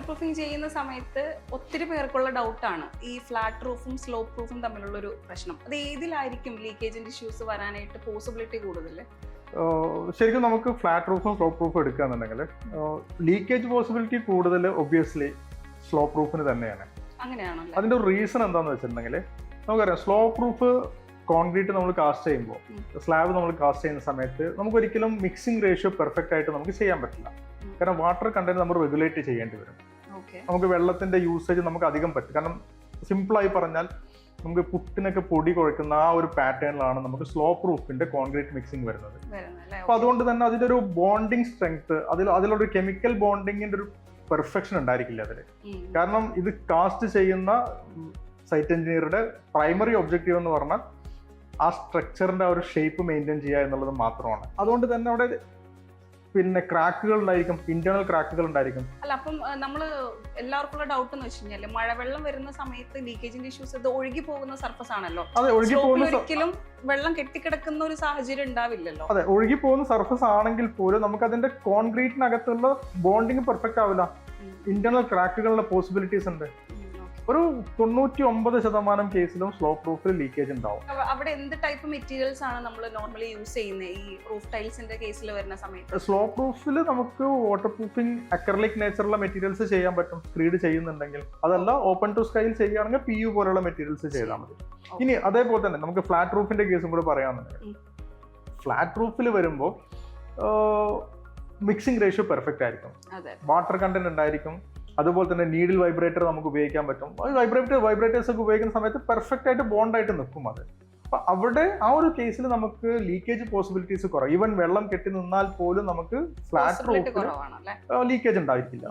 Proofing ചെയ്യുന്ന സമയത്ത് ഒത്തിരി പേർക്കുള്ള ഡൗട്ടാണ് ഈ ഫ്ലാറ്റ് റൂഫും സ്ലോപ്പ് റൂഫും തമ്മിലുള്ള ഒരു പ്രശ്നം. അത് ഏതിലായിരിക്കും ലീക്കേജിന്റെ ഇഷ്യൂസ് വരാനായിട്ട് പോസിബിലിറ്റി കൂടുതൽ? ശരിക്കും നമുക്ക് ഫ്ലാറ്റ് റൂഫും സ്ലോപ്പ് റൂഫും എടുക്കുകയാണെന്നുണ്ടെങ്കിൽ ലീക്കേജ് പോസിബിലിറ്റി കൂടുതൽ ഒബ്വിയസ്ലി സ്ലോപ്പ് റൂഫിന് തന്നെയാണ്. അങ്ങനെയാണല്ലോ. അതിന്റെ ഒരു റീസൺ എന്താണെന്ന് വെച്ചിട്ടുണ്ടെങ്കിൽ നമുക്കറിയാം, സ്ലോപ്പ് റൂഫ് കോൺക്രീറ്റ് നമ്മൾ കാസ്റ്റ് ചെയ്യുമ്പോൾ, സ്ലാബ് നമ്മൾ കാസ്റ്റ് ചെയ്യുന്ന സമയത്ത് നമുക്ക് ഒരിക്കലും മിക്സിംഗ് റേഷ്യോ പെർഫെക്റ്റ് ആയിട്ട് നമുക്ക് ചെയ്യാൻ പറ്റില്ല. കാരണം വാട്ടർ കണ്ടന്റ് നമ്മൾ റെഗുലേറ്റ് ചെയ്യേണ്ടി വരും. നമുക്ക് വെള്ളത്തിന്റെ യൂസേജ് നമുക്ക് അധികം പറ്റും. കാരണം സിമ്പിളായി പറഞ്ഞാൽ നമുക്ക് പുട്ടിനൊക്കെ പൊടി കുഴക്കുന്ന ആ ഒരു പാറ്റേണിലാണ് നമുക്ക് സ്ലോപ്പ് റൂഫിന്റെ കോൺക്രീറ്റ് മിക്സിംഗ് വരുന്നത്. അപ്പൊ അതുകൊണ്ട് തന്നെ അതിന്റെ ഒരു ബോണ്ടിങ് സ്ട്രെങ്ത്, അതിലൊരു കെമിക്കൽ ബോണ്ടിങ്ങിന്റെ ഒരു പെർഫെക്ഷൻ ഉണ്ടായിരിക്കില്ല അതിൽ. കാരണം ഇത് കാസ്റ്റ് ചെയ്യുന്ന സൈറ്റ് എഞ്ചിനീയറുടെ പ്രൈമറി ഒബ്ജക്റ്റീവ് എന്ന് പറഞ്ഞാൽ ആ സ്ട്രക്ചറിന്റെ ആ ഒരു ഷേപ്പ് മെയിൻറ്റെയിൻ ചെയ്യുക എന്നുള്ളത് മാത്രമാണ്. അതുകൊണ്ട് തന്നെ അവിടെ പിന്നെ ക്രാക്കുകൾ ഉണ്ടായിരിക്കും, ഇന്റേണൽ ക്രാക്കുകൾ ഉണ്ടായിരിക്കും. അല്ല, അപ്പം നമ്മള് എല്ലാവർക്കും ഉള്ള ഡൗട്ട് എന്ന് വെച്ച് കഴിഞ്ഞാൽ മഴവെള്ളം വരുന്ന സമയത്ത് ലീക്കേജിന്റെ ഇഷ്യൂസ് ഇത് ഒഴുകി പോകുന്ന സർഫസ് ആണല്ലോ. അതെ, ഒഴുകി പോകുന്ന ഒരിക്കലും വെള്ളം കെട്ടിക്കിടക്കുന്ന ഒരു സാഹചര്യം ഉണ്ടാവില്ലല്ലോ. അതെ, ഒഴുകി പോകുന്ന സർഫസ് ആണെങ്കിൽ പോലും നമുക്ക് അതിന്റെ കോൺക്രീറ്റിനകത്തുള്ള ബോണ്ടിങ് പെർഫെക്റ്റ് ആവില്ല. ഇന്റേണൽ ക്രാക്കുകളുടെ പോസിബിലിറ്റീസ് ഉണ്ട്. ഒരു 99% കേസിലും സ്ലോപ്പ് റൂഫിൽ ലീക്കേജ് ഉണ്ടാവും. അവിടെ എന്ത് ടൈപ്പ് മെറ്റീരിയൽസ് ആണ് നമ്മൾ നോർമലി യൂസ് ചെയ്യുന്നത് ഈ റൂഫ് ടൈൽസിന്റെ കേസിൽ വരുന്ന സമയത്ത്? സ്ലോപ്പ് റൂഫിൽ നമുക്ക് വാട്ടർ പ്രൂഫിംഗ് അക്രലിക് നേച്ചറുള്ള മെറ്റീരിയൽസ് ചെയ്യാൻ പറ്റും, സ്ക്രീഡ് ചെയ്യുന്നുണ്ടെങ്കിൽ. അതല്ല ഓപ്പൺ ടു സ്കൈയിൽ ചെയ്യുകയാണെങ്കിൽ PU പോലുള്ള മെറ്റീരിയൽസ് ചെയ്താൽ മതി. ഇനി അതേപോലെ തന്നെ നമുക്ക് ഫ്ലാറ്റ് റൂഫിന്റെ കേസും കൂടെ പറയാമെന്നുണ്ടെങ്കിൽ, ഫ്ലാറ്റ് റൂഫിൽ വരുമ്പോൾ മിക്സിംഗ് റേഷ്യോ പെർഫെക്റ്റ് ആയിരിക്കും, വാട്ടർ കണ്ടന്റ് ഉണ്ടായിരിക്കും. അതുപോലെ തന്നെ നീഡിൽ വൈബ്രേറ്റർ നമുക്ക് ഉപയോഗിക്കാൻ പറ്റും. വൈബ്രേറ്റേഴ്സ് ഒക്കെ ഉപയോഗിക്കുന്ന സമയത്ത് പെർഫെക്റ്റ് ആയിട്ട് ബോണ്ടായിട്ട് നിൽക്കും അത്. അപ്പൊ അവിടെ ആ ഒരു കേസിൽ നമുക്ക് ലീക്കേജ് പോസിബിലിറ്റീസ് കുറവ്. ഈവൻ വെള്ളം കെട്ടി നിന്നാൽ പോലും നമുക്ക് ഫ്ലാറ്റ് റൂഫിൽ ലീക്കേജ് ഉണ്ടായിരിക്കില്ല.